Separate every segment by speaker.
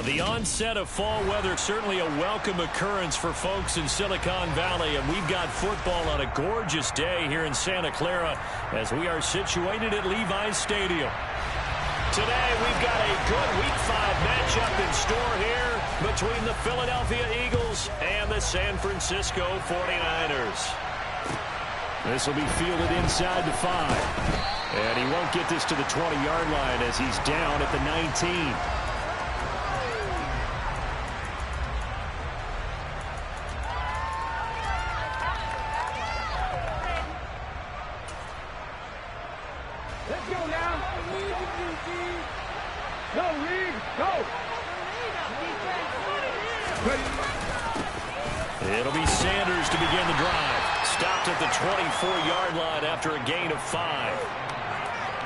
Speaker 1: The onset of fall weather, certainly a welcome occurrence for folks in Silicon Valley, and we've got football on a gorgeous day here in Santa Clara as we are situated at Levi's Stadium. Today, we've got a good Week 5 matchup in store here between the Philadelphia Eagles and the San Francisco 49ers. This will be fielded inside the 5. And he won't get this to the 20-yard line as he's down at the 19.
Speaker 2: Let's go now. Go, Reed. Go.
Speaker 1: It'll be Sanders to begin the drive. Stopped at the 24-yard line after a gain of 5.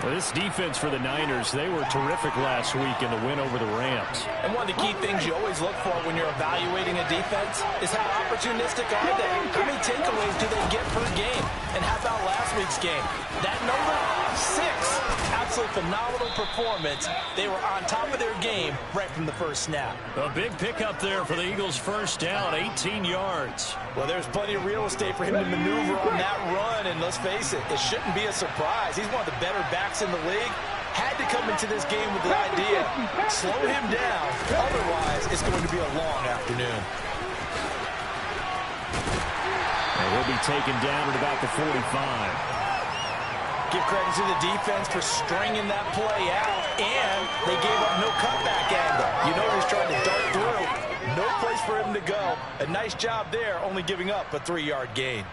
Speaker 1: Well, this defense for the Niners, they were terrific last week in the win over the Rams.
Speaker 3: And one of the key things you always look for when you're evaluating a defense is how opportunistic are they? How many takeaways do they get per game? And how about last week's game? That number, 6. Absolutely phenomenal performance. They were on top of their game right from the first snap.
Speaker 1: A big pickup there for the Eagles' first down, 18 yards.
Speaker 3: Well, there's plenty of real estate for him to maneuver on that run, and let's face it, it shouldn't be a surprise. He's one of the better backs in the league. Had to come into this game with the idea, slow him down, otherwise it's going to be a long afternoon.
Speaker 1: And he'll be taken down at about the 45.
Speaker 3: Give credit to the defense for stringing that play out, and they gave up no cutback angle. You know he's trying to dart through. No place for him to go. A nice job there, only giving up a 3-yard gain.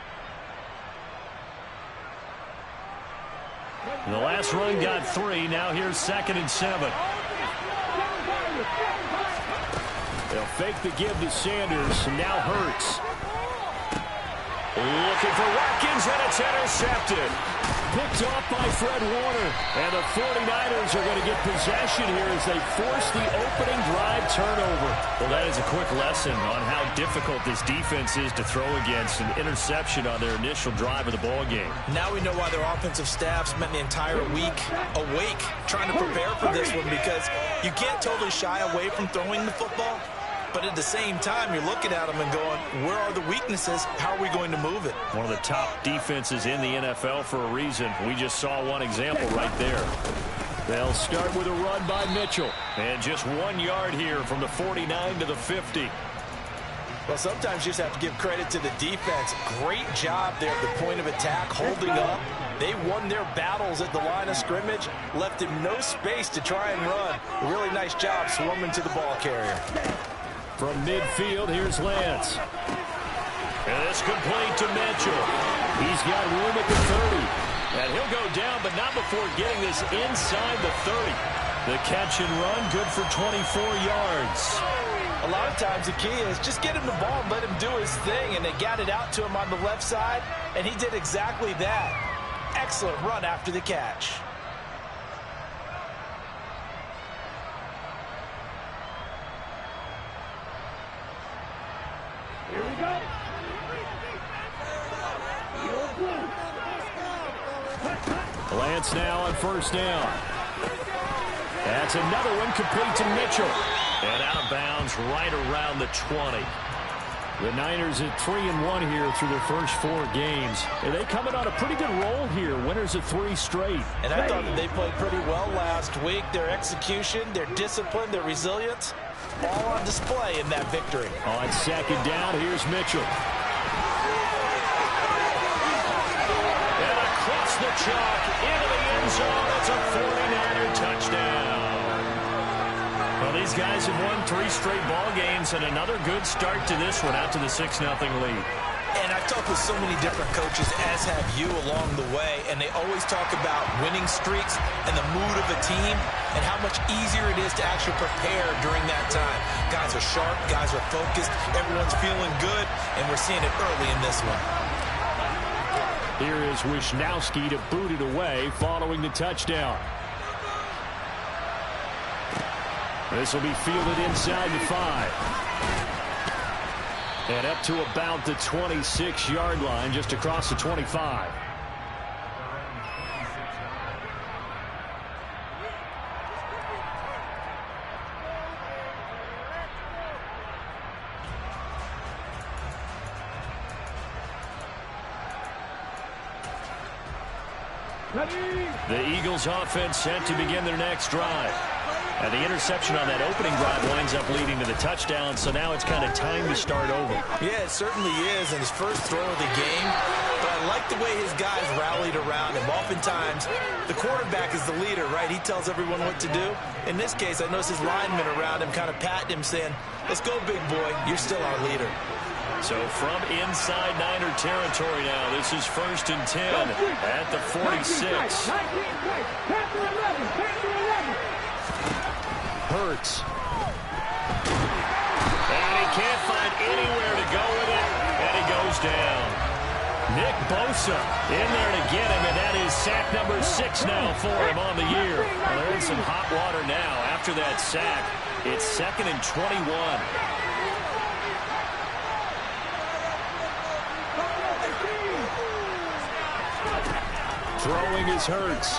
Speaker 1: The last run got 3. Now here's 2nd and 7. They'll fake the give to Sanders, and now Hurts. Looking for Watkins, and it's intercepted. Picked off by Fred Warner. And the 49ers are going to get possession here as they force the opening drive turnover. Well, that is a quick lesson on how difficult this defense is to throw against. An interception on their initial drive of the ball game.
Speaker 3: Now we know why their offensive staff spent the entire week awake trying to prepare for this one, because you can't totally shy away from throwing the football. But at the same time, you're looking at them and going, where are the weaknesses? How are we going to move it?
Speaker 1: One of the top defenses in the NFL for a reason. We just saw one example right there. They'll start with a run by Mitchell. And just 1 yard here from the 49 to the 50.
Speaker 3: Well, sometimes you just have to give credit to the defense. Great job there at the point of attack, holding up. They won their battles at the line of scrimmage, left him no space to try and run. A really nice job swarming to the ball carrier.
Speaker 1: From midfield, here's Lance. And it's complete to Mitchell. He's got room at the 30. And he'll go down, but not before getting this inside the 30. The catch and run, good for 24 yards.
Speaker 3: A lot of times the key is just get him the ball and let him do his thing, and they got it out to him on the left side, and he did exactly that. Excellent run after the catch.
Speaker 2: Here we go.
Speaker 1: Lance now on first down. That's another one complete to Mitchell. And out of bounds right around the 20. The Niners at 3-1 here through their first 4 games. And they coming on a pretty good roll here. Winners of 3 straight.
Speaker 3: And I thought that they played pretty well last week. Their execution, their discipline, their resilience, all on display in that victory.
Speaker 1: On 2nd down, here's Mitchell. And across the chalk into the end zone. It's a 49er touchdown. Well, these guys have won 3 straight ball games, and another good start to this one out to the 6-0 lead.
Speaker 3: And I've talked with so many different coaches, as have you along the way, and they always talk about winning streaks and the mood of a team and how much easier it is to actually prepare during that time. Guys are sharp, guys are focused, everyone's feeling good, and we're seeing it early in this one.
Speaker 1: Here is Wisnowski to boot it away following the touchdown. This will be fielded inside the 5. And up to about the 26-yard line, just across the 25. The Eagles offense set to begin their next drive. And the interception on that opening drive winds up leading to the touchdown, so now it's kind of time to start over.
Speaker 3: Yeah, it certainly is in his first throw of the game. But I like the way his guys rallied around him. Oftentimes, the quarterback is the leader, right? He tells everyone what to do. In this case, I noticed his linemen around him kind of patting him, saying, "Let's go, big boy. You're still our leader."
Speaker 1: So from inside Niner territory now, this is 1st and 10 at the 46. Hurts. And he can't find anywhere to go with it, and he goes down. Nick Bosa in there to get him, and that is sack number 6 now for him on the year. Well, they're in some hot water now after that sack. It's 2nd and 21. Throwing is Hurts.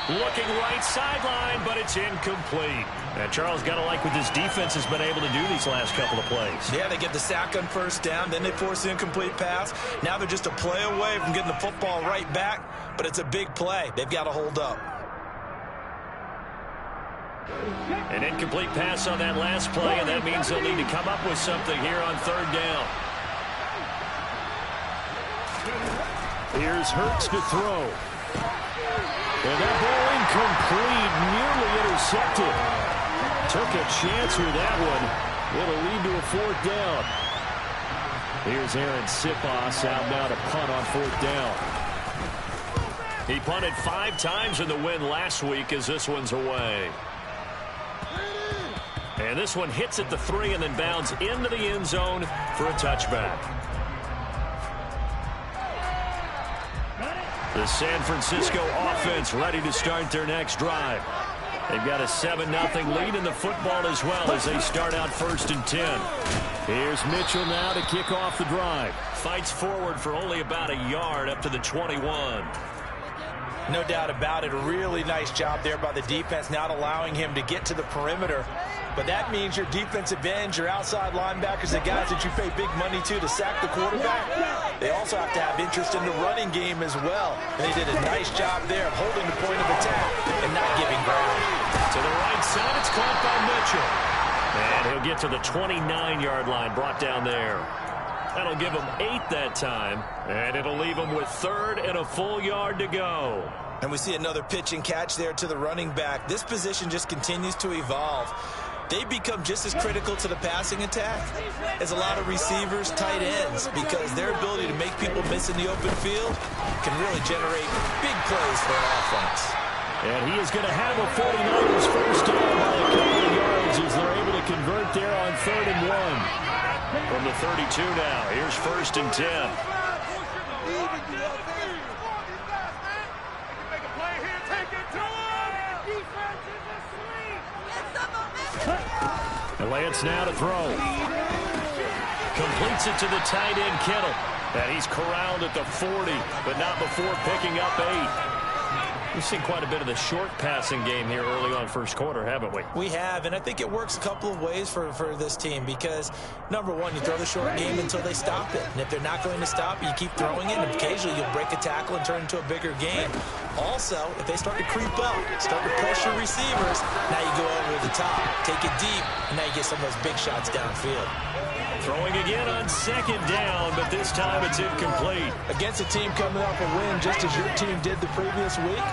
Speaker 1: Looking right sideline, but it's incomplete. And Charles, got to like what this defense has been able to do these last couple of plays.
Speaker 3: Yeah, they get the sack on first down, then they force the incomplete pass. Now they're just a play away from getting the football right back, but it's a big play. They've got to hold up.
Speaker 1: An incomplete pass on that last play, and that means they'll need to come up with something here on 3rd down. Here's Hurts to throw. And that ball incomplete, nearly intercepted. Took a chance with that one. It'll lead to a 4th down. Here's Aaron Siposs out now to punt on 4th down. He punted 5 times in the win last week as this one's away. And this one hits at the 3 and then bounds into the end zone for a touchback. The San Francisco offense ready to start their next drive. They've got a 7-0 lead in the football as well as they start out 1st and 10. Here's Mitchell now to kick off the drive. Fights forward for only about a yard up to the 21.
Speaker 3: No doubt about it. A really nice job there by the defense, not allowing him to get to the perimeter. But that means your defensive ends, your outside linebackers, the guys that you pay big money to sack the quarterback, they also have to have interest in the running game as well. And they did a nice job there of holding the point of attack and not giving ground.
Speaker 1: To the right side, it's caught by Mitchell. And he'll get to the 29-yard line, brought down there. That'll give him 8 that time, and it'll leave him with 3rd and a full yard to go.
Speaker 3: And we see another pitch and catch there to the running back. This position just continues to evolve. They become just as critical to the passing attack as a lot of receivers, tight ends, because their ability to make people miss in the open field can really generate big plays for an offense.
Speaker 1: And he is going to have a 49ers first down by a couple of yards as they're able to convert there on 3rd and 1. From the 32 now, here's 1st and 10. And Lance now to throw. Completes it to the tight end, Kittle. And he's corralled at the 40, but not before picking up 8. We've seen quite a bit of the short passing game here early on first quarter, haven't we?
Speaker 3: We have, and I think it works a couple of ways for this team because, number one, you throw the short game until they stop it. And if they're not going to stop it, you keep throwing it, and occasionally you'll break a tackle and turn it into a bigger game. Also, if they start to creep up, start to pressure receivers, now you go over the top, take it deep, and now you get some of those big shots downfield.
Speaker 1: Throwing again on 2nd down, but this time it's incomplete.
Speaker 3: Against a team coming off a win just as your team did the previous week,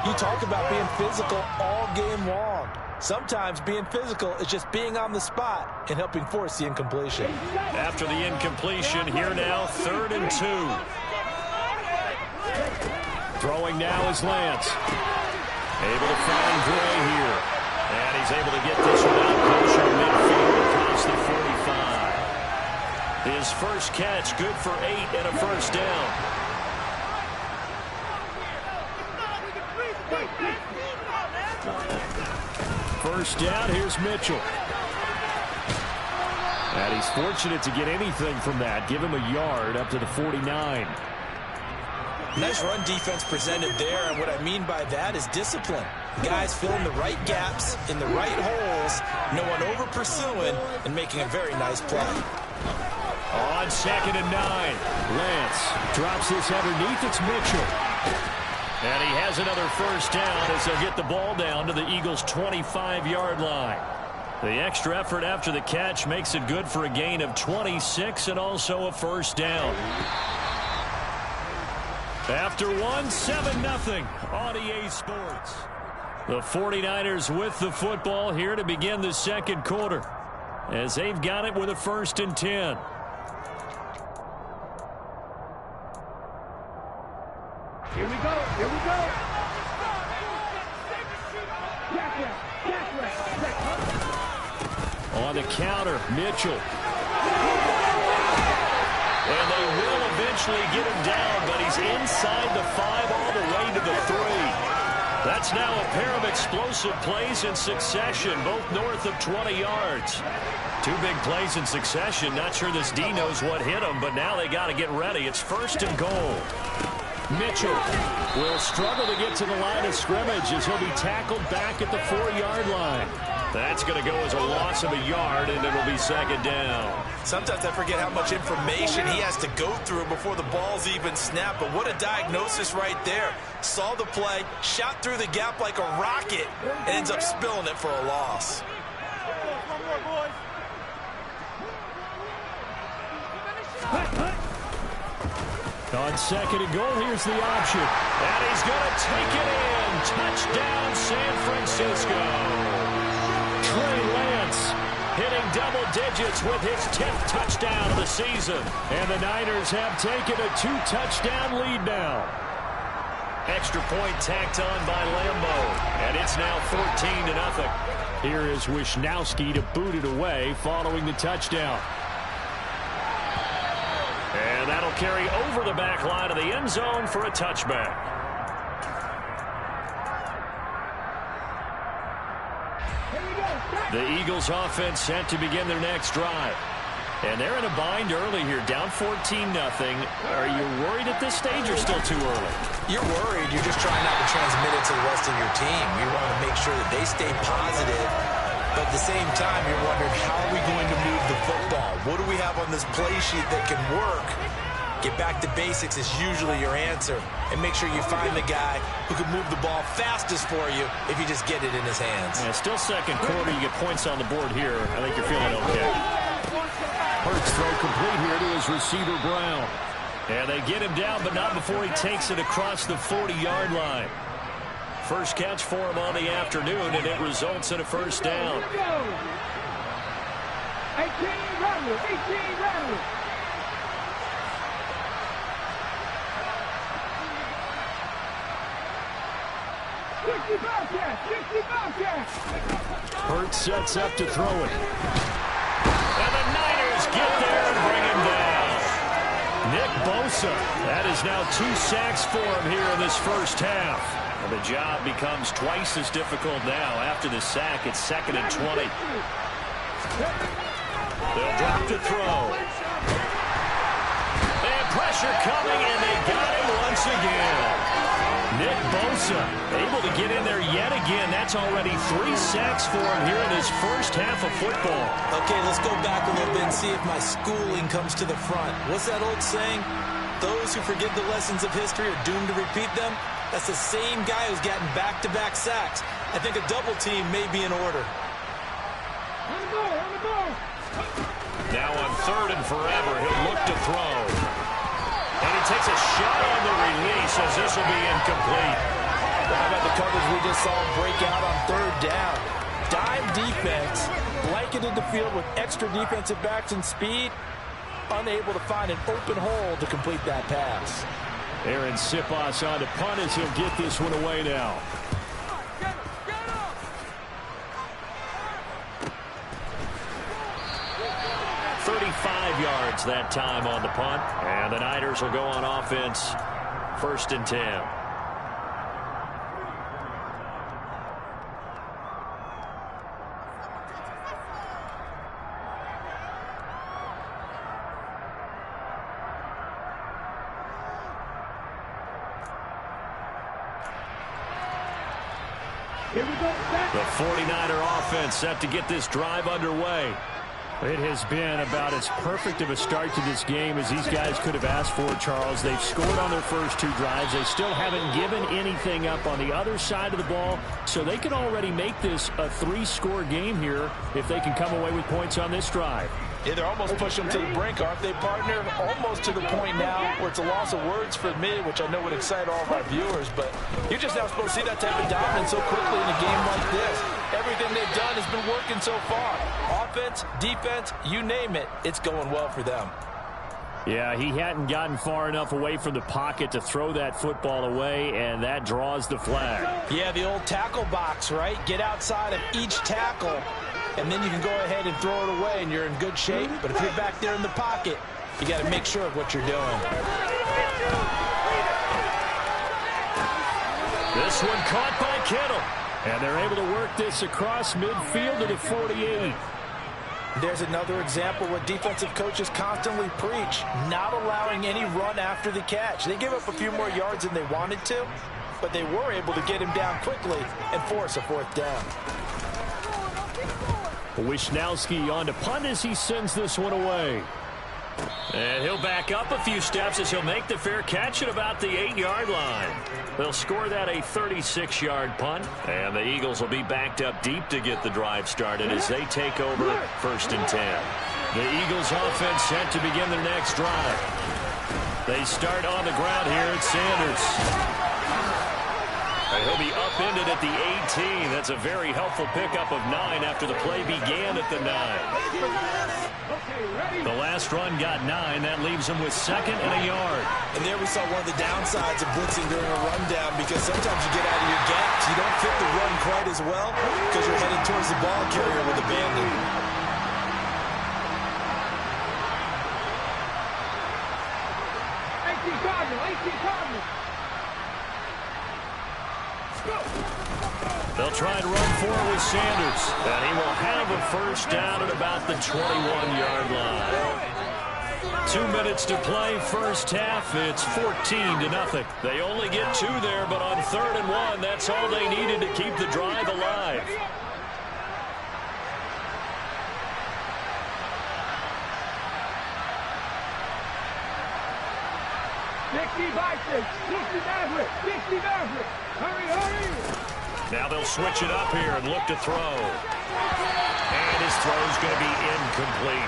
Speaker 3: you talk about being physical all game long. Sometimes being physical is just being on the spot and helping force the incompletion.
Speaker 1: After the incompletion, here now, 3rd and 2. Throwing now is Lance. Able to find Gray here. And he's able to get this one out closer to midfield across the 45. His first catch, good for 8 and a first down. First down, here's Mitchell. And he's fortunate to get anything from that. Give him a yard up to the 49.
Speaker 3: Nice run defense presented there, and what I mean by that is discipline. Guys filling the right gaps in the right holes, no one over pursuing, and making a very nice play.
Speaker 1: On 2nd and 9. Lance drops this underneath. It's Mitchell. And he has another first down as they'll get the ball down to the Eagles' 25-yard line. The extra effort after the catch makes it good for a gain of 26 and also a first down. After one, 7-0 on EA Sports. The 49ers with the football here to begin the second quarter as they've got it with a 1st and 10.
Speaker 2: Here we go. Here we go.
Speaker 1: On the counter, Mitchell. And they will eventually get him down, but he's inside the 5 all the way to the 3. That's now a pair of explosive plays in succession, both north of 20 yards. 2 big plays in succession. Not sure this D knows what hit him, but now they got to get ready. It's 1st and goal. Mitchell will struggle to get to the line of scrimmage as he'll be tackled back at the 4-yard line. That's going to go as a loss of a yard, and it'll be 2nd down.
Speaker 3: Sometimes I forget how much information he has to go through before the ball's even snapped. But what a diagnosis right there. Saw the play, shot through the gap like a rocket, and ends up spilling it for a loss.
Speaker 1: On 2nd and goal, here's the option. And he's going to take it in. Touchdown, San Francisco. Trey Lance hitting double digits with his 10th touchdown of the season. And the Niners have taken a 2-touchdown lead now. Extra point tacked on by Lambo. And it's now 14-0. Here is Wisnowski to boot it away following the touchdown. And that'll carry over the back line of the end zone for a touchback. The Eagles offense set to begin their next drive. And they're in a bind early here, down 14-0. Are you worried at this stage or still too early?
Speaker 3: You're worried. You're just trying not to transmit it to the rest of your team. You want to make sure that they stay positive. But at the same time, you're wondering, how are we going to move the football? What do we have on this play sheet that can work? Get back to basics is usually your answer. And make sure you find the guy who can move the ball fastest for you if you just get it in his hands.
Speaker 1: Yeah, still second quarter. You get points on the board here. I think you're feeling okay. Hurts throw complete here to his receiver, Brown. And they get him down, but not before he takes it across the 40-yard line. First catch for him on the afternoon, and it results in a first down.
Speaker 2: 18 Rattler, 18 Rattler.
Speaker 1: Hurts sets up to throw it. And the Niners get there and bring him down. Nick Bosa, that is now 2 sacks for him here in this first half. And the job becomes twice as difficult now. After the sack, it's 2nd and 20. They'll drop to throw. And pressure coming, and they got him once again. Nick Bosa able to get in there yet again. That's already 3 sacks for him here in his first half of football.
Speaker 3: Okay, let's go back a little bit and see if my schooling comes to the front. What's that old saying? Those who forget the lessons of history are doomed to repeat them. That's the same guy who's gotten back-to-back sacks. I think a double team may be in order.
Speaker 1: Now on 3rd and forever, he'll look to throw. And he takes a shot on the release as this will be incomplete.
Speaker 3: How about the coverage we just saw him break out on 3rd down? Dime defense, blanketed the field with extra defensive backs and speed, unable to find an open hole to complete that pass.
Speaker 1: Aaron Siposs on to punt as he'll get this one away now. Yards that time on the punt, and the Niners will go on offense 1st and 10.
Speaker 2: Here we go.
Speaker 1: The 49er offense set to get this drive underway. It has been about as perfect of a start to this game as these guys could have asked for, Charles. They've scored on their first 2 drives. They still haven't given anything up on the other side of the ball, so they can already make this a 3-score game here if they can come away with points on this drive.
Speaker 3: Yeah, they're almost pushing them to the brink, aren't they, partner? Almost to the point now where it's a loss of words for me, which I know would excite all of our viewers, but you're just now supposed to see that type of dominance so quickly in a game like this. Everything they've done has been working so far. Offense, defense, you name it, it's going well for them.
Speaker 1: Yeah, he hadn't gotten far enough away from the pocket to throw that football away, and that draws the flag.
Speaker 3: Yeah, the old tackle box, right? Get outside of each tackle, and then you can go ahead and throw it away, and you're in good shape. But if you're back there in the pocket, you got to make sure of what you're doing.
Speaker 1: This one caught by Kittle. And they're able to work this across midfield to the 48.
Speaker 3: There's another example what defensive coaches constantly preach, not allowing any run after the catch. They give up a few more yards than they wanted to, but they were able to get him down quickly and force a 4th down.
Speaker 1: Wisnowski on to punt as he sends this one away. And he'll back up a few steps as he'll make the fair catch at about the 8-yard line. They'll score that a 36-yard punt. And the Eagles will be backed up deep to get the drive started as they take over 1st and 10. The Eagles offense set to begin their next drive. They start on the ground here at Sanders. And he'll be upended at the 18. That's a very helpful pickup of 9 after the play began at the 9. The last run got 9. That leaves him with 2nd and a yard.
Speaker 3: And there we saw one of the downsides of blitzing during a rundown, because sometimes you get out of your gaps. You don't fit the run quite as well because you're headed towards the ball carrier with abandon.
Speaker 2: 18 Cardinals.
Speaker 1: They'll try and run for it with Sanders. And he will have a 1st down at about the 21-yard line. 2 minutes to play, 1st half. It's 14-0. They only get 2 there, but on 3rd and 1, that's all they needed to keep the drive alive.
Speaker 2: Hurry.
Speaker 1: Now they'll switch it up here and look to throw. And his throw's going to be incomplete.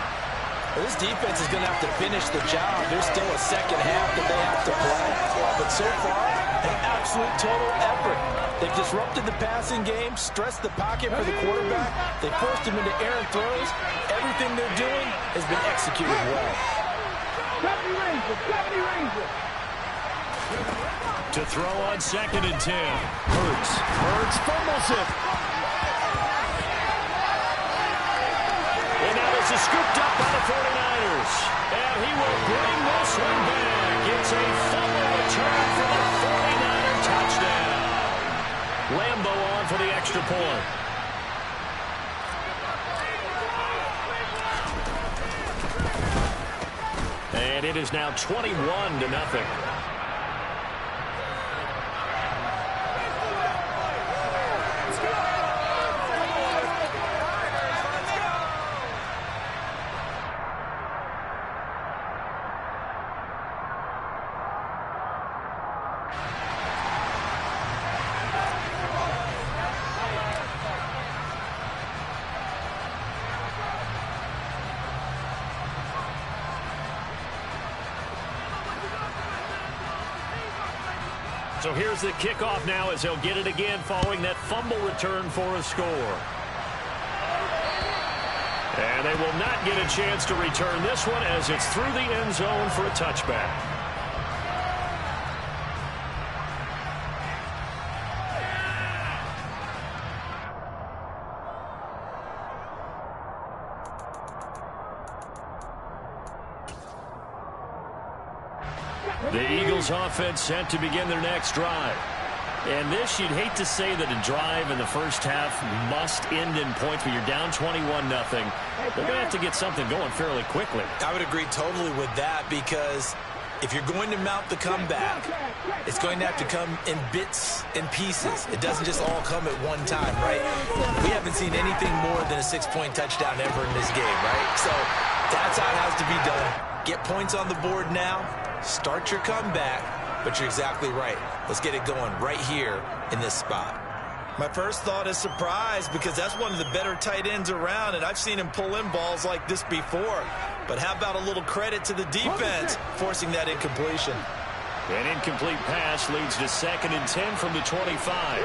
Speaker 3: Well, this defense is going to have to finish the job. There's still a 2nd half that they have to play. But so far, an absolute total effort. They've disrupted the passing game, stressed the pocket for the quarterback. They forced him into errant throws. Everything they're doing has been executed well.
Speaker 2: 70 Rangers.
Speaker 1: To throw on 2nd and 10. Hurts fumbles it. And now this is scooped up by the 49ers. And he will bring this one back. It's a fumble return for the 49er touchdown. Lambo on for the extra point. And it is now 21-0. So here's the kickoff now as he'll get it again following that fumble return for a score. And they will not get a chance to return this one as it's through the end zone for a touchback. The Eagles offense set to begin their next drive. And this, you'd hate to say that a drive in the first half must end in points, but you're down 21-0. They're going to have to get something going fairly quickly.
Speaker 3: I would agree totally with that, because if you're going to mount the comeback, it's going to have to come in bits and pieces. It doesn't just all come at one time, right? We haven't seen anything more than a 6-point touchdown ever in this game, right? So that's how it has to be done. Get points on the board now. Start your comeback. But you're exactly right. Let's get it going right here in this spot. My first thought is surprise, because that's one of the better tight ends around, and I've seen him pull in balls like this before. But how about a little credit to the defense forcing that incompletion?
Speaker 1: An incomplete pass leads to 2nd and 10 from the 25.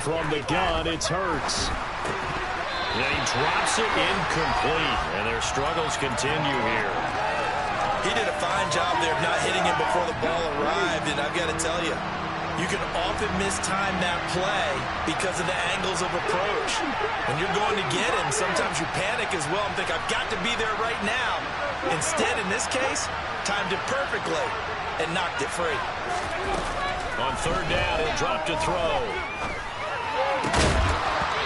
Speaker 1: From the gun, it's Hurts. And he drops it incomplete, and their struggles continue here.
Speaker 3: He did a fine job there of not hitting him before the ball arrived, and I've got to tell you, you can often mistime that play because of the angles of approach. When you're going to get him, sometimes you panic as well and think, I've got to be there right now. Instead, in this case, timed it perfectly and knocked it free.
Speaker 1: On 3rd down, he'll drop to throw.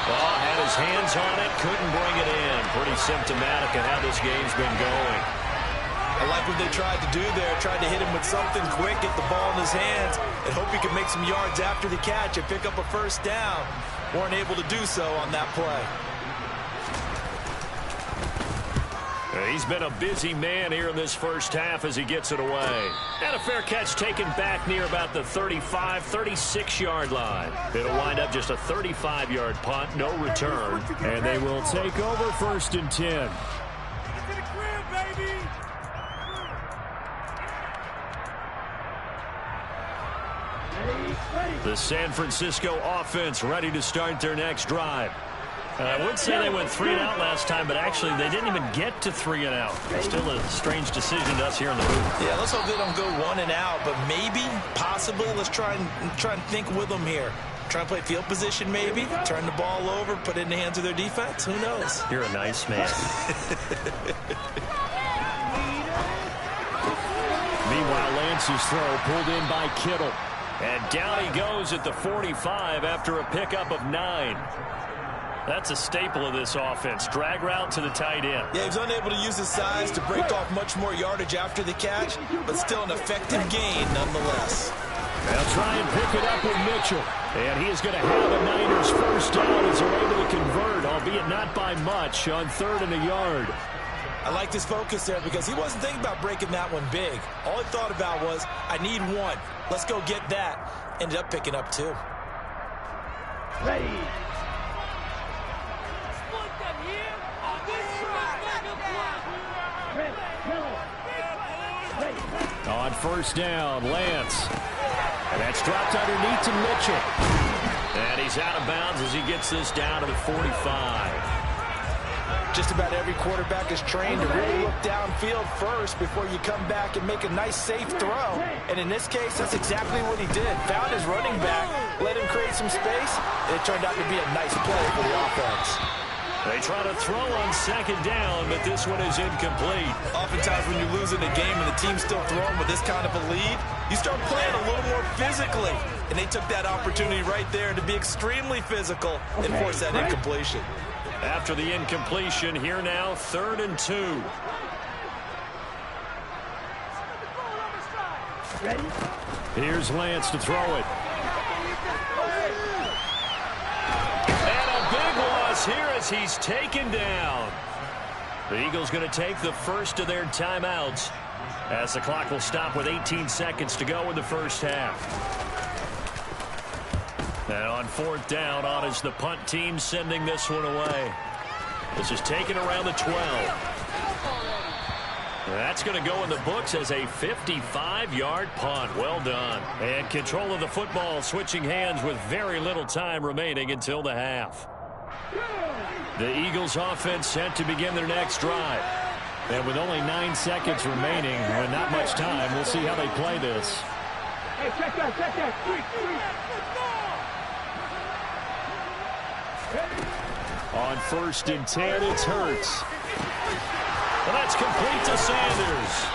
Speaker 1: Oh, had his hands on it, couldn't bring it in. Pretty symptomatic of how this game's been going.
Speaker 3: I like what they tried to do there, tried to hit him with something quick, get the ball in his hands, and hope he could make some yards after the catch and pick up a 1st down. Weren't able to do so on that play.
Speaker 1: He's been a busy man here in this first half as he gets it away. And a fair catch taken back near about the 35, 36-yard line. It'll wind up just a 35-yard punt, no return. And they will take over 1st and 10. The San Francisco offense ready to start their next drive. I would say they went 3 and out last time, but actually they didn't even get to 3 and out. Still a strange decision to us here in the booth.
Speaker 3: Yeah, let's hope they don't go 1 and out, but maybe, possibly, let's try and think with them here. Try and play field position maybe, turn the ball over, put it in the hands of their defense. Who knows?
Speaker 1: You're a nice man. Meanwhile, Lance's throw pulled in by Kittle. And down he goes at the 45 after a pickup of 9. That's a staple of this offense. Drag route to the tight end.
Speaker 3: Yeah, he was unable to use his size to break off much more yardage after the catch, but still an effective gain nonetheless.
Speaker 1: They'll try and pick it up with Mitchell. And he is going to have a Niners 1st down as they're able to convert, albeit not by much, on 3rd and a yard.
Speaker 3: I liked his focus there because he wasn't thinking about breaking that one big. All he thought about was, I need 1. Let's go get that. Ended up picking up 2.
Speaker 2: Ready.
Speaker 1: On 1st down, Lance. And that's dropped underneath to Mitchell. And he's out of bounds as he gets this down to the 45.
Speaker 3: Just about every quarterback is trained to really look downfield first before you come back and make a nice, safe throw. And in this case, that's exactly what he did. Found his running back, let him create some space, and it turned out to be a nice play for the offense.
Speaker 1: They try to throw on 2nd down, but this one is incomplete.
Speaker 3: Oftentimes when you're losing a game and the team's still throwing with this kind of a lead, you start playing a little more physically. And they took that opportunity right there to be extremely physical and force that incompletion.
Speaker 1: After the incompletion, here now, 3rd and 2. Here's Lance to throw it. And a big loss here as he's taken down. The Eagles going to take the first of their timeouts as the clock will stop with 18 seconds to go in the first half. And on 4th down, on is the punt team sending this one away. This is taken around the 12. That's going to go in the books as a 55-yard punt. Well done. And control of the football switching hands with very little time remaining until the half. The Eagles offense set to begin their next drive. And with only 9 seconds remaining and not much time, we'll see how they play this.
Speaker 2: Hey, check that.
Speaker 1: On 1st and 10, it's Hurts. Well, that's complete to Sanders.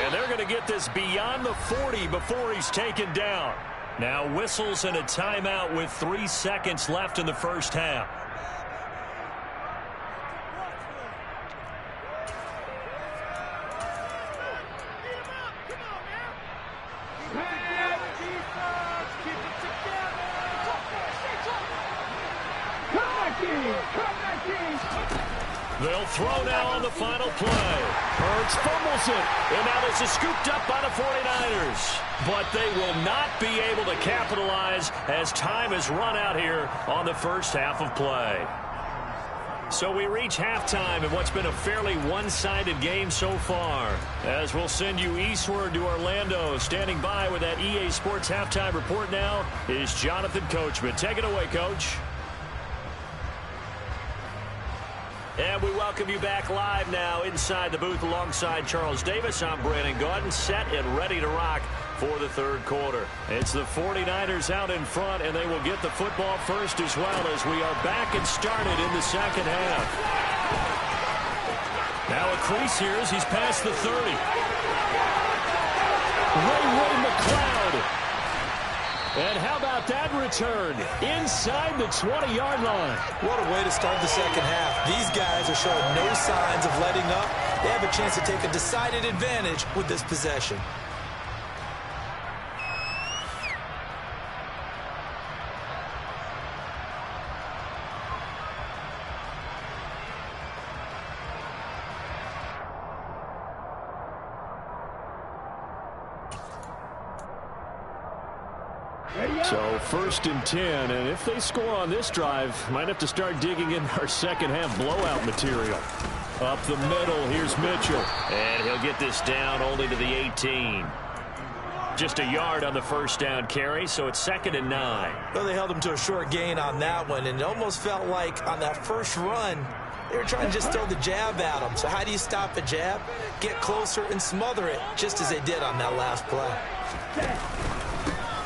Speaker 1: And they're going to get this beyond the 40 before he's taken down. Now whistles and a timeout with 3 seconds left in the first half. They'll throw now on the final play. Hurts fumbles it. And now this is scooped up by the 49ers. But they will not be able to capitalize as time has run out here on the first half of play. So we reach halftime in what's been a fairly one-sided game so far. As we'll send you eastward to Orlando. Standing by with that EA Sports halftime report now is Jonathan Coachman. Take it away, Coach. And we welcome you back live now inside the booth alongside Charles Davis. I'm Brandon Gaudin, set and ready to rock for the third quarter. It's the 49ers out in front, and they will get the football first as well as we are back and started in the second half. Now a crease here as he's past the 30. Ray McCloud. And how about that return inside the 20-yard line?
Speaker 3: What a way to start the second half. These guys are showing no signs of letting up. They have a chance to take a decided advantage with this possession.
Speaker 1: So first and 10, and if they score on this drive, might have to start digging in our second half blowout material. Up the middle, here's Mitchell. And he'll get this down only to the 18. Just a yard on the first down carry, so it's 2nd and 9.
Speaker 3: Well, they held him to a short gain on that one, and it almost felt like on that first run, they were trying to just throw the jab at him. So how do you stop a jab? Get closer and smother it, just as they did on that last play.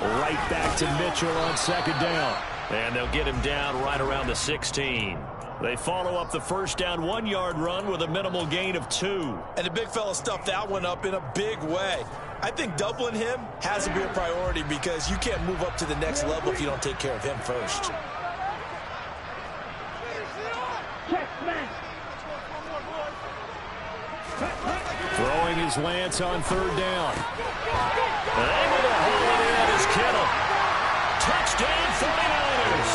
Speaker 1: Right back to Mitchell on 2nd down. And they'll get him down right around the 16. They follow up the first down 1-yard run with a minimal gain of 2.
Speaker 3: And the big fella stuffed that one up in a big way. I think doubling him has to be a priority because you can't move up to the next level if you don't take care of him first.
Speaker 1: Throwing his Lance on 3rd down. Able to hold it in is Kittle. Touchdown 49ers.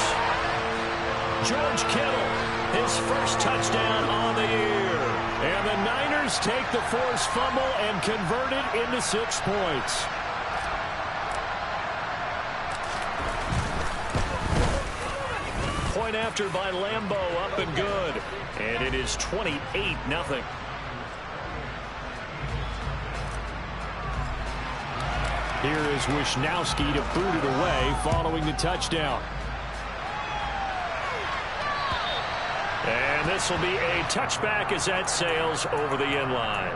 Speaker 1: George Kittle, his first touchdown on the year. And the Niners take the forced fumble and convert it into 6 points. Point after by Lambo, up and good. And it is 28-0. Here is Wisnowski to boot it away following the touchdown. And this will be a touchback as that sails over the end line.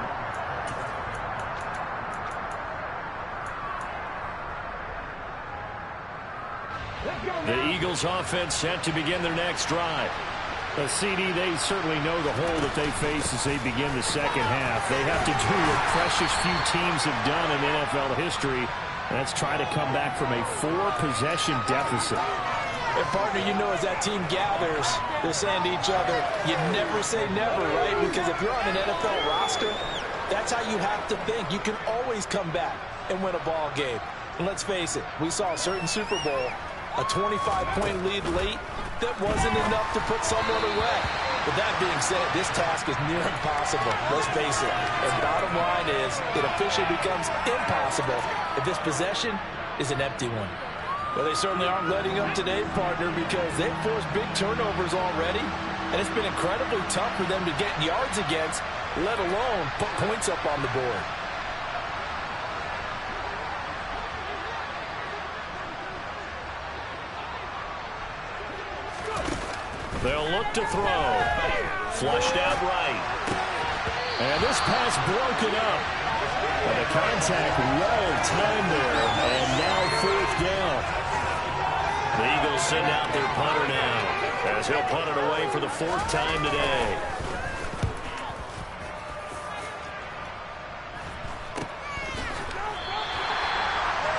Speaker 1: The Eagles offense set to begin their next drive. CD, they certainly know the hole that they face as they begin the second half. They have to do what precious few teams have done in NFL history. That's try to come back from a 4-possession deficit.
Speaker 3: And partner, you know, as that team gathers, they're saying to each other, you never say never, right? Because if you're on an NFL roster, that's how you have to think. You can always come back and win a ball game. And let's face it, we saw a certain Super Bowl, a 25-point lead late, that wasn't enough to put someone away. But that being said, this task is near impossible. Let's face it. And bottom line is, it officially becomes impossible if this possession is an empty one. Well, they certainly aren't letting up today, partner, because they've forced big turnovers already. And it's been incredibly tough for them to get yards against, let alone put points up on the board.
Speaker 1: They'll look to throw. Flushed out right. And this pass broken up. And the contact well timed there. And now 4th down. The Eagles send out their punter now, as he'll punt it away for the 4th time today.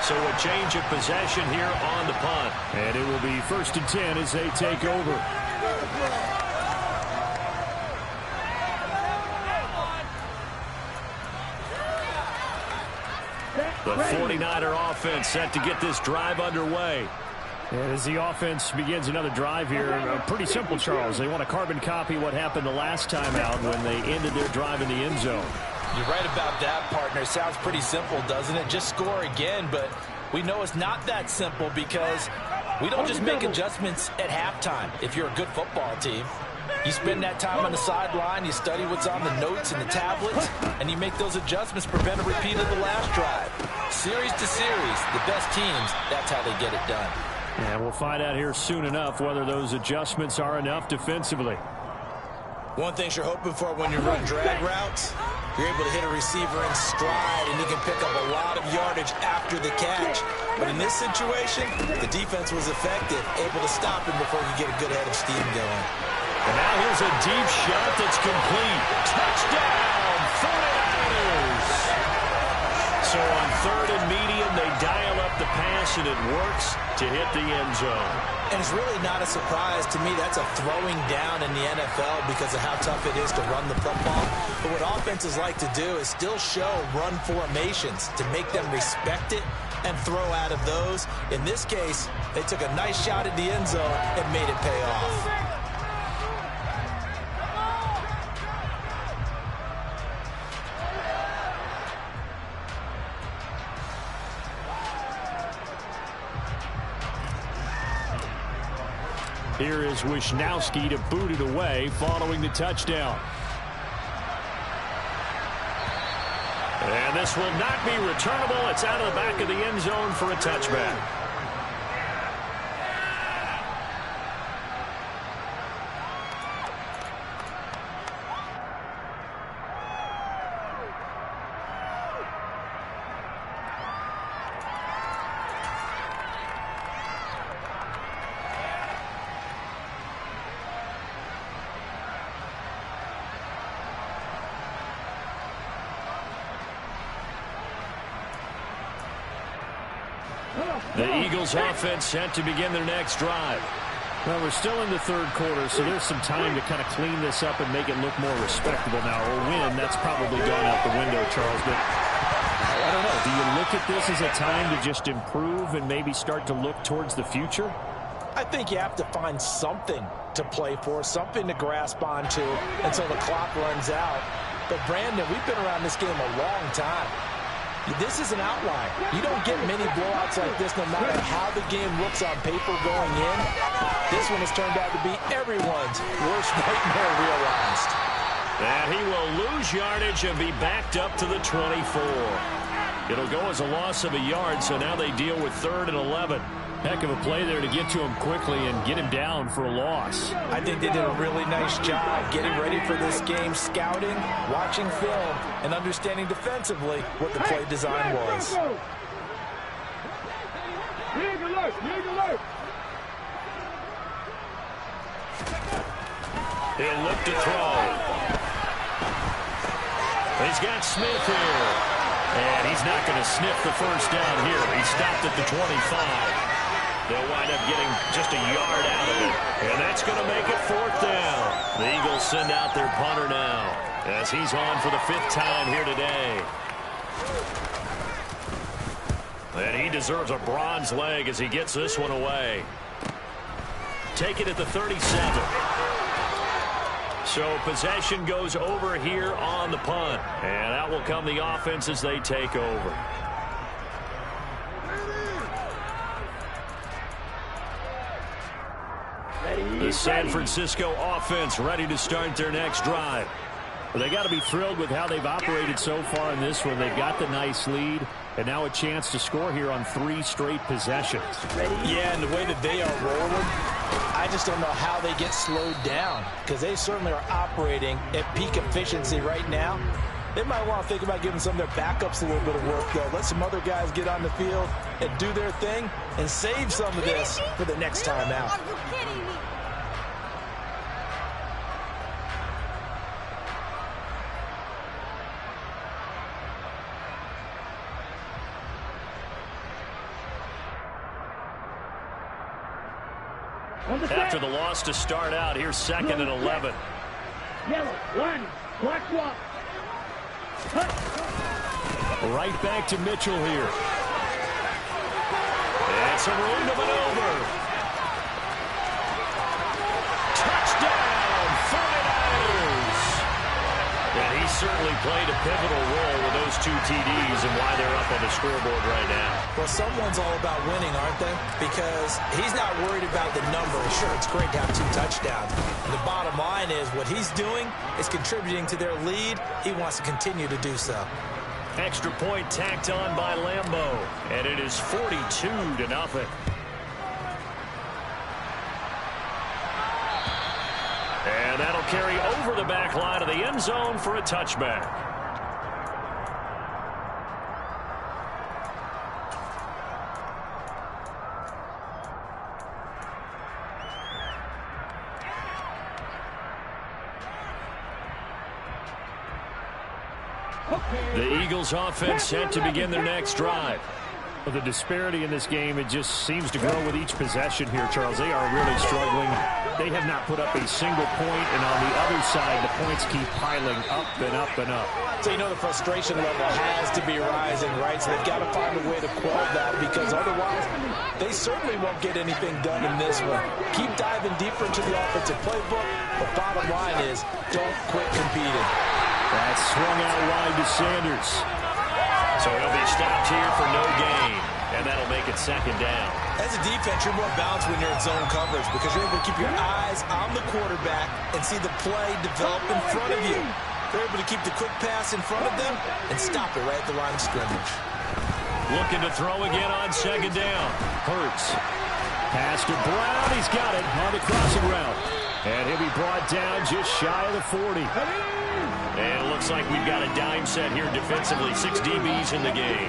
Speaker 1: So a change of possession here on the punt.
Speaker 4: And it will be 1st and 10 as they take over.
Speaker 1: The 49er offense set to get this drive underway.
Speaker 4: And as the offense begins another drive here, pretty simple, Charles. They want to carbon copy what happened the last time out when they ended their drive in the end zone.
Speaker 3: You're right about that, partner. Sounds pretty simple, doesn't it? Just score again, but we know it's not that simple because we don't just make adjustments at halftime if you're a good football team. You spend that time on the sideline, you study what's on the notes and the tablets, and you make those adjustments to prevent a repeat of the last drive. Series to series, the best teams, that's how they get it done.
Speaker 4: And we'll find out here soon enough whether those adjustments are enough defensively.
Speaker 3: One thing you're hoping for when you run drag routes, you're able to hit a receiver in stride, and he can pick up a lot of yardage after the catch. But in this situation, the defense was effective, able to stop him before he get a good head of steam going.
Speaker 1: And now here's a deep shot that's complete. Touchdown, 49ers! So on 3rd and medium, they dial up the pass, and it works to hit the end zone.
Speaker 3: And it's really not a surprise to me. That's a throwing down in the NFL because of how tough it is to run the football. But what offenses like to do is still show run formations to make them respect it and throw out of those. In this case, they took a nice shot at the end zone and made it pay off.
Speaker 4: Here is Wisnowski to boot it away following the touchdown.
Speaker 1: And this will not be returnable. It's out of the back of the end zone for a touchback. The Eagles offense set to begin their next drive.
Speaker 4: Well, we're still in the 3rd quarter, so there's some time to kind of clean this up and make it look more respectable now. Or win, that's probably gone out the window, Charles. But I don't know. Do you look at this as a time to just improve and maybe start to look towards the future?
Speaker 3: I think you have to find something to play for, something to grasp onto until the clock runs out. But, Brandon, we've been around this game a long time. This is an outlier. You don't get many blowouts like this no matter how the game looks on paper going in. This one has turned out to be everyone's worst nightmare realized.
Speaker 1: And he will lose yardage and be backed up to the 24. It'll go as a loss of a yard, so now they deal with 3rd and 11.
Speaker 4: Heck of a play there to get to him quickly and get him down for a loss.
Speaker 3: I think they did a really nice job getting ready for this game, scouting, watching film, and understanding defensively what the play design was.
Speaker 1: He'll look to throw. He's got Smith here. And he's not going to sniff the first down here. He stopped at the 25. They'll wind up getting just a yard out of it. And that's going to make it 4th down. The Eagles send out their punter now as he's on for the 5th time here today. And he deserves a bronze leg as he gets this one away. Take it at the 37. So possession goes over here on the punt. And out will come the offense as they take over. The San Francisco offense ready to start their next drive.
Speaker 4: Well, they got to be thrilled with how they've operated so far in this one. They've got the nice lead, and now a chance to score here on 3 straight possessions.
Speaker 3: Yeah, and the way that they are rolling, I just don't know how they get slowed down because they certainly are operating at peak efficiency right now. They might want to think about giving some of their backups a little bit of work, though. Let some other guys get on the field and do their thing and save some of this for the next time out.
Speaker 5: Are you kidding me?
Speaker 1: After the loss to start out, here's 2nd and 11.
Speaker 2: Yellow, one, black swap.
Speaker 1: Right back to Mitchell here. And some room to maneuver. Touchdown, 49ers! And he certainly played a pivotal role with those 2 TDs and why they're up on the scoreboard right now.
Speaker 3: Well, someone's all about winning, aren't they? Because he's not worried about the number. Sure, it's great to have 2 touchdowns. And the bottom line is what he's doing is contributing to their lead. He wants to continue to do so.
Speaker 1: Extra point tacked on by Lambeau. And it is 42-0. And that'll carry over the back line of the end zone for a touchback. The Eagles offense set to begin their next drive.
Speaker 4: The disparity in this game, it just seems to grow with each possession here, Charles. They are really struggling. They have not put up a single point, and on the other side, the points keep piling up and up and up.
Speaker 3: So you know the frustration level has to be rising, right? So they've got to find a way to quell that, because otherwise they certainly won't get anything done in this one. Keep diving deeper into the offensive playbook, but bottom line is don't quit competing.
Speaker 4: That's swung out wide to Sanders.
Speaker 1: So he'll be stopped here for no gain, and that'll make it 2nd down.
Speaker 3: As a defense, you're more balanced when you're in zone coverage because you're able to keep your eyes on the quarterback and see the play develop in front of you. They're able to keep the quick pass in front of them and stop it right at the line of scrimmage.
Speaker 1: Looking to throw again on 2nd down.
Speaker 4: Hurts. Pass to Brown. He's got it on the crossing route. And he'll be brought down just shy of the 40.
Speaker 1: And it looks like we've got a dime set here defensively. 6 DBs in the game.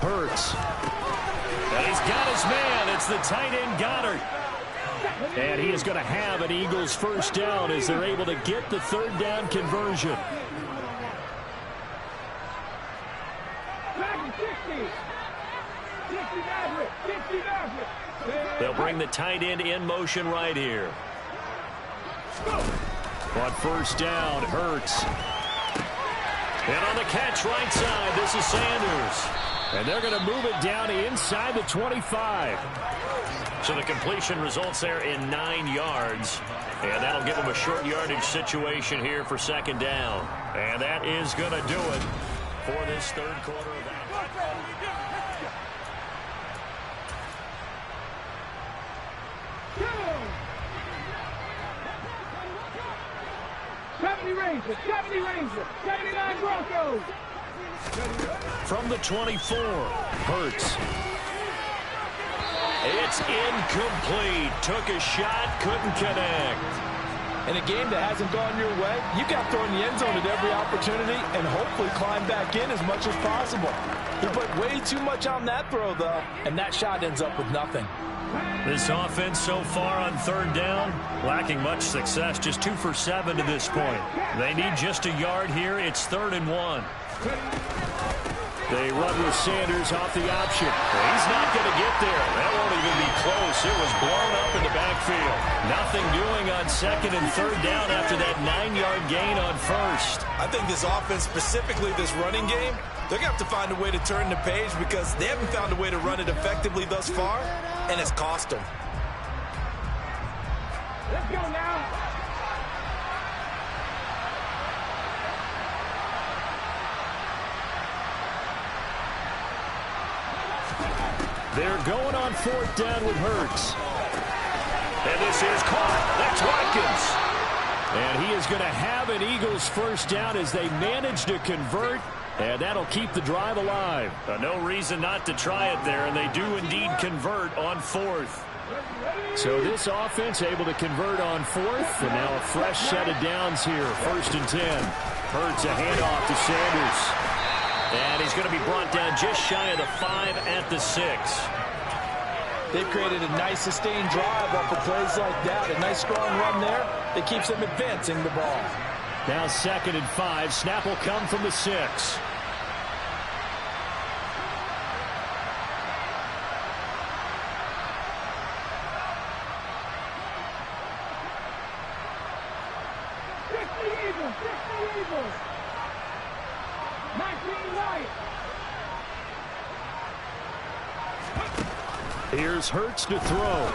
Speaker 4: Hurts.
Speaker 1: And he's got his man. It's the tight end Goddard.
Speaker 4: And he is going to have an Eagles 1st down as they're able to get the 3rd down conversion.
Speaker 1: They'll bring the tight end in motion right here.
Speaker 4: On 1st down, Hurts.
Speaker 1: And on the catch right side, this is Sanders.
Speaker 4: And they're going to move it down inside the 25.
Speaker 1: So the completion results there in 9 yards. And that'll give them a short yardage situation here for 2nd down. And that is going to do it for this 3rd quarter of action.
Speaker 2: Ranger, 70 Ranger, 79 Broncos.
Speaker 1: From the 24,
Speaker 4: Hurts.
Speaker 1: It's incomplete. Took a shot, couldn't connect.
Speaker 3: In a game that hasn't gone your way, you got to throw in the end zone at every opportunity and hopefully climb back in as much as possible. He put way too much on that throw, though, and that shot ends up with nothing.
Speaker 1: This offense so far on 3rd down, lacking much success, just 2 for 7 to this point. They need just a yard here. It's 3rd and 1.
Speaker 4: They run with Sanders off the option.
Speaker 1: He's not going to get there. That won't even be close. It was blown up in the backfield. Nothing doing on 2nd and 3rd down after that 9-yard gain on 1st.
Speaker 3: I think this offense, specifically this running game, they're going to have to find a way to turn the page because they haven't found a way to run it effectively thus far, and it's cost them.
Speaker 2: Let's go now.
Speaker 4: They're going on 4th down with Hurts.
Speaker 1: And this is caught. That's Watkins.
Speaker 4: And he is going to have an Eagles 1st down as they manage to convert. And that'll keep the drive alive.
Speaker 1: No reason not to try it there, and they do indeed convert on 4th.
Speaker 4: So this offense able to convert on 4th, and now a fresh set of downs here, 1st and 10. Hurts a handoff to Sanders.
Speaker 1: And he's going to be brought down just shy of the 5 at the 6.
Speaker 3: They've created a nice sustained drive off of plays like that. A nice strong run there that keeps them advancing the ball.
Speaker 4: Now 2nd and 5. Snap will come from the 6.
Speaker 1: Here's Hurts to throw.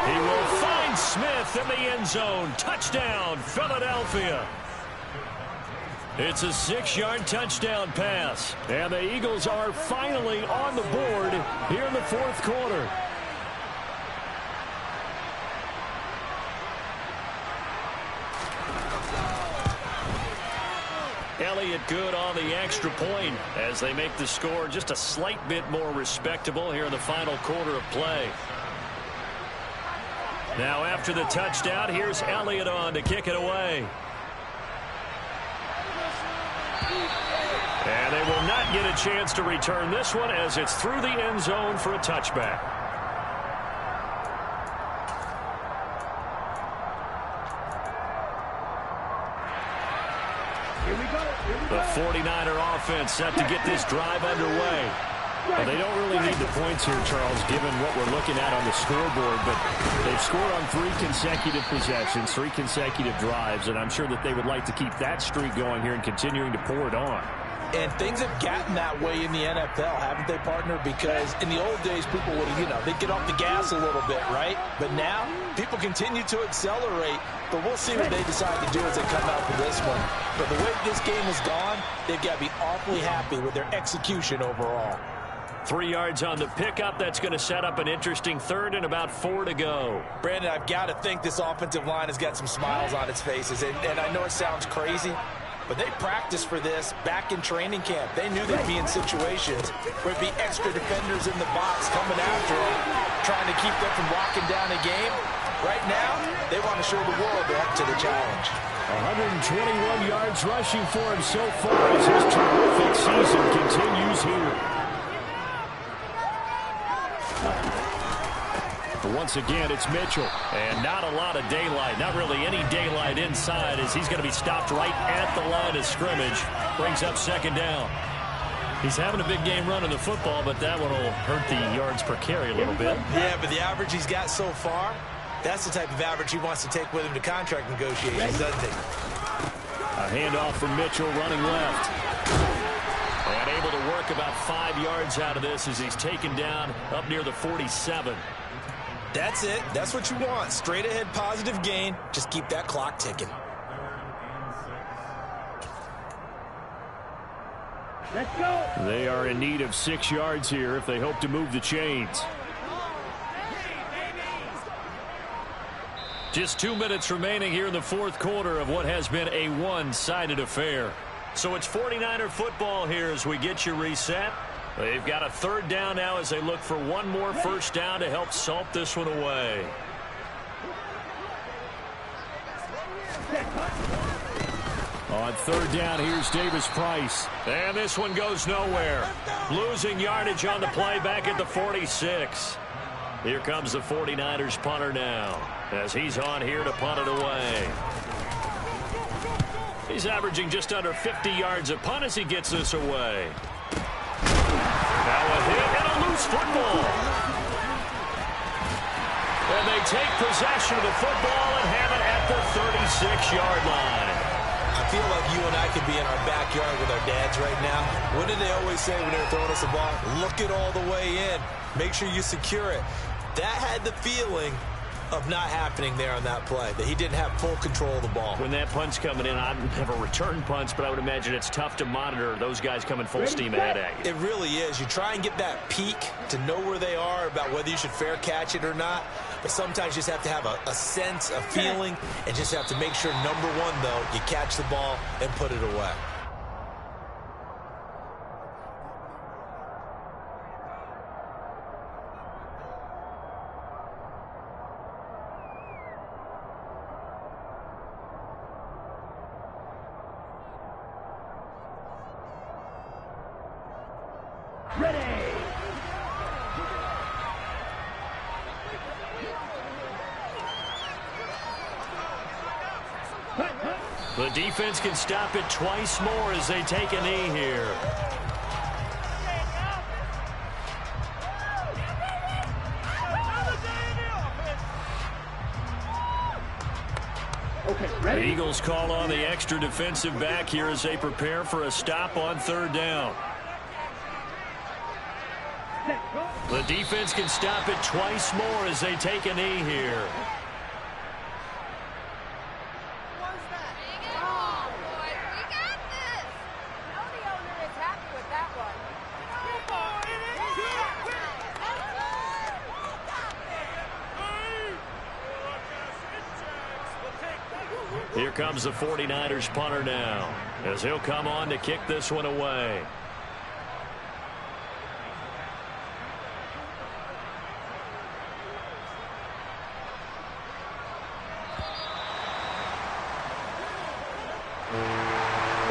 Speaker 1: He will find Smith in the end zone. Touchdown, Philadelphia. It's a 6-yard touchdown pass. And the Eagles are finally on the board here in the fourth quarter. Elliott good on the extra point as they make the score just a slight bit more respectable here in the final quarter of play. Now after the touchdown, here's Elliott on to kick it away. And they will not get a chance to return this one as it's through the end zone for a touchback. The 49er offense set to get this drive underway. Well, they don't really need the points here, Charles, given what we're looking at on the scoreboard, but they've scored on 3 consecutive possessions, 3 consecutive drives, and I'm sure that they would like to keep that streak going here and continuing to pour it on.
Speaker 3: And things have gotten that way in the NFL, haven't they, partner? Because in the old days, people would, they'd get off the gas a little bit, right? But now, people continue to accelerate. But we'll see what they decide to do as they come out for this one. But the way this game has gone, they've got to be awfully happy with their execution overall.
Speaker 1: 3 yards on the pickup. That's going to set up an interesting third and about 4 to go.
Speaker 3: Brandon, I've got to think this offensive line has got some smiles on its faces. And I know it sounds crazy, but they practiced for this back in training camp. They knew they'd be in situations where it'd be extra defenders in the box coming after them, trying to keep them from locking down a game. Right now, they want to show the world they're up to the challenge.
Speaker 1: 121 yards rushing for him so far as his terrific season continues here. But once again, it's Mitchell. And not a lot of daylight, not really any daylight inside as he's going to be stopped right at the line of scrimmage. Brings up second down. He's having a big game running the football, but that one will hurt the yards per carry a little bit.
Speaker 3: Yeah, but the average he's got so far, that's the type of average he wants to take with him to contract negotiations, doesn't he?
Speaker 1: A handoff from Mitchell running left. And able to work about 5 yards out of this as he's taken down up near the 47.
Speaker 3: That's it. That's what you want. Straight ahead positive gain. Just keep that clock ticking.
Speaker 2: Let's go.
Speaker 1: They are in need of 6 yards here if they hope to move the chains. Just 2 minutes remaining here in the fourth quarter of what has been a one-sided affair. So it's 49er football here as we get you reset. They've got a third down now as they look for one more first down to help salt this one away. On third down, here's Davis Price. And this one goes nowhere. Losing yardage on the play back at the 46. Here comes the 49ers punter now as he's on here to punt it away. He's averaging just under 50 yards a punt as he gets this away. Now a hit and a loose football. And they take possession of the football and have it at the 36-yard line.
Speaker 3: I feel like you and I could be in our backyard with our dads right now. What did they always say when they were throwing us the ball? Look it all the way in. Make sure you secure it. That had the feeling of not happening there on that play, that he didn't have full control of the ball.
Speaker 1: When that punt's coming in, I've never returned punts, but I would imagine it's tough to monitor those guys coming full steam ahead at you.
Speaker 3: It really is. You try and get that peek to know where they are about whether you should fair catch it or not, but sometimes you just have to have a sense, a feeling, and just have to make sure, number one, though, you catch the ball and put it away.
Speaker 1: The defense can stop it twice more as they take a knee here. The Eagles call on the extra defensive back here as they prepare for a stop on third down.
Speaker 2: Set.
Speaker 1: The defense can stop it twice more as they take a knee here. Here comes the 49ers punter now, as he'll come on to kick this one away.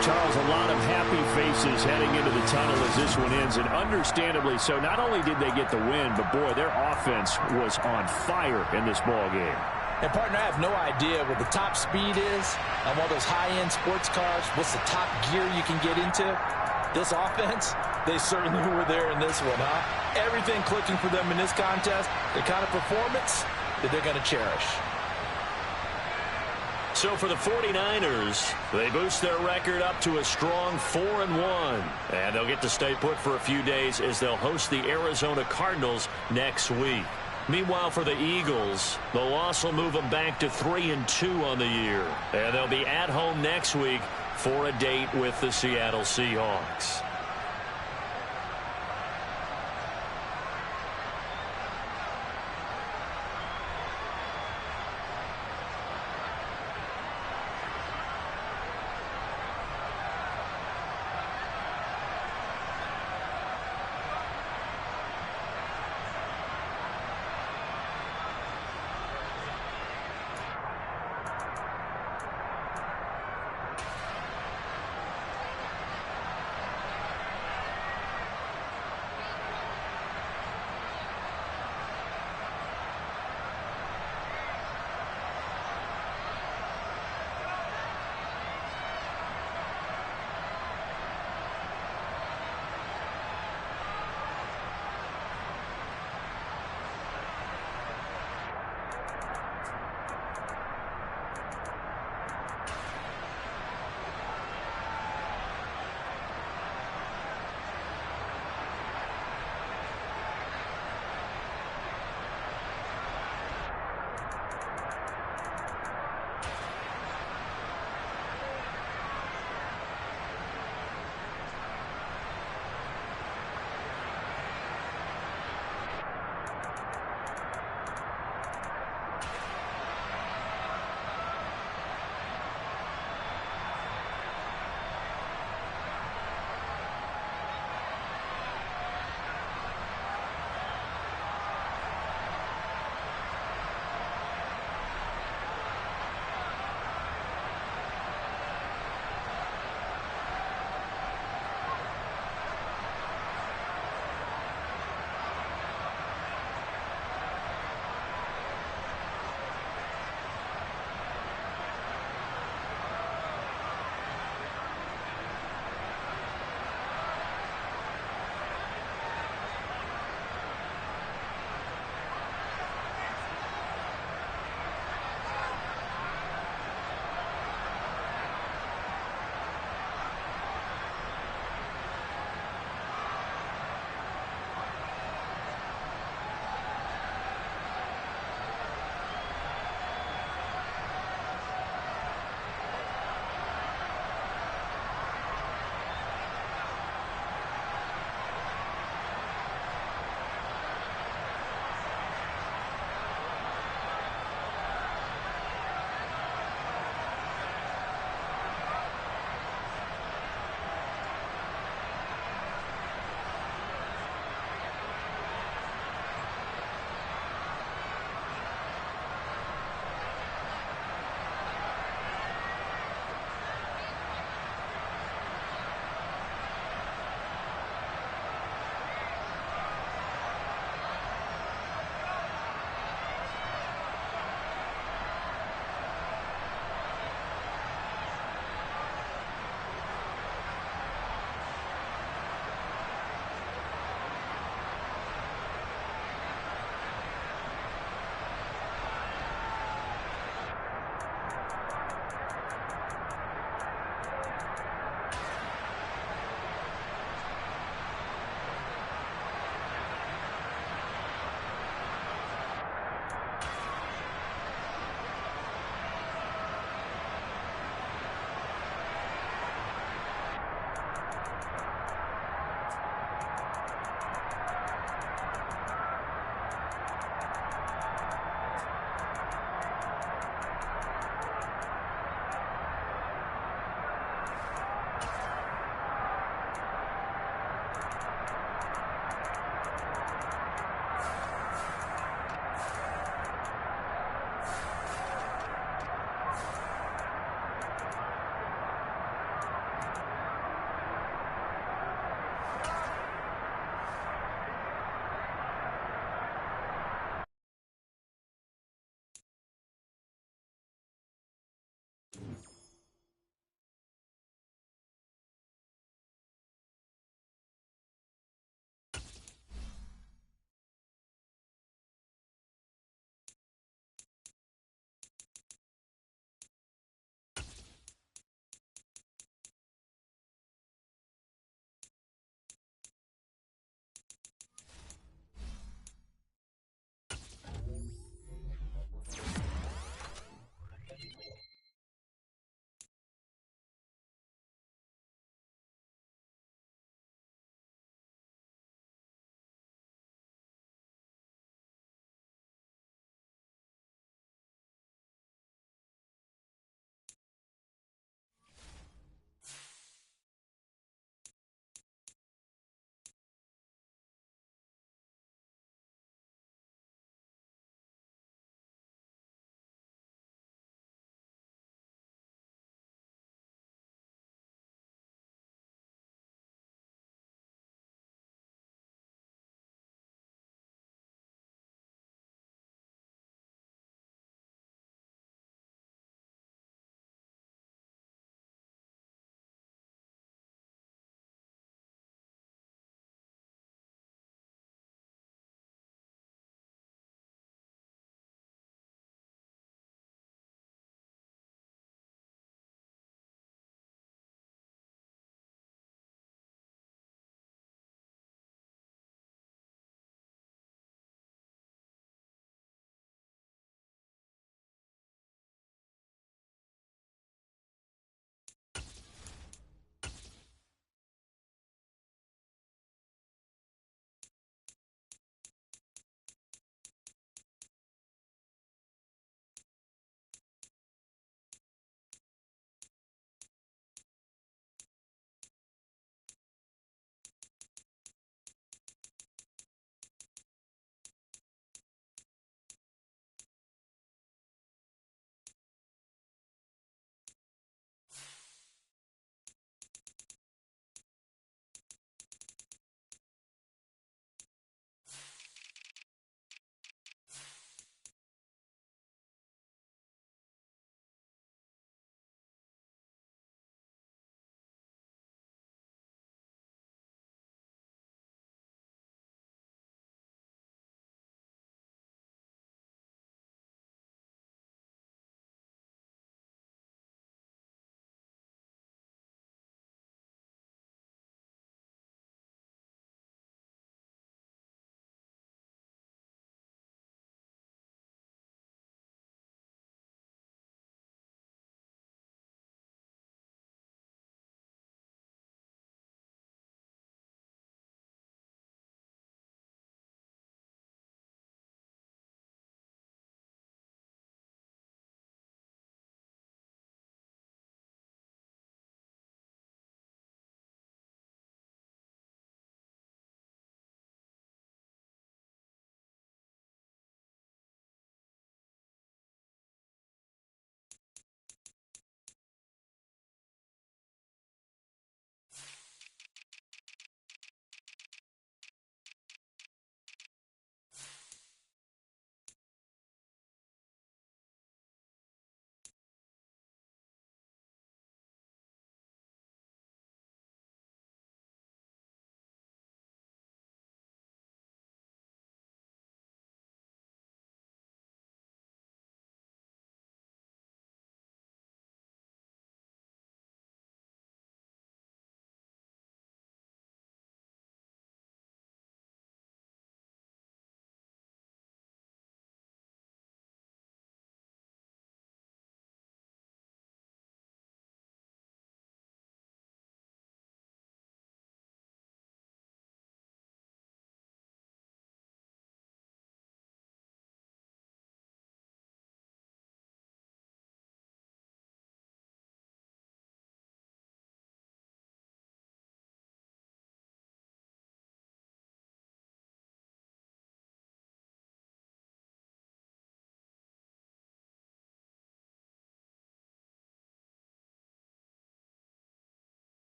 Speaker 4: Charles, a lot of happy faces heading into the tunnel as this one ends, and understandably so. Not only did they get the win, but boy, their offense was on fire in this ball game.
Speaker 3: And, partner, I have no idea what the top speed is on one of those high-end sports cars. What's the top gear you can get into? This offense, they certainly were there in this one, huh? Everything clicking for them in this contest, the kind of performance that they're going to cherish.
Speaker 1: So for the 49ers, they boost their record up to a strong 4-1. And they'll get to stay put for a few days as they'll host the Arizona Cardinals next week. Meanwhile, for the Eagles, the loss will move them back to 3-2 on the year. And they'll be at home next week for a date with the Seattle Seahawks.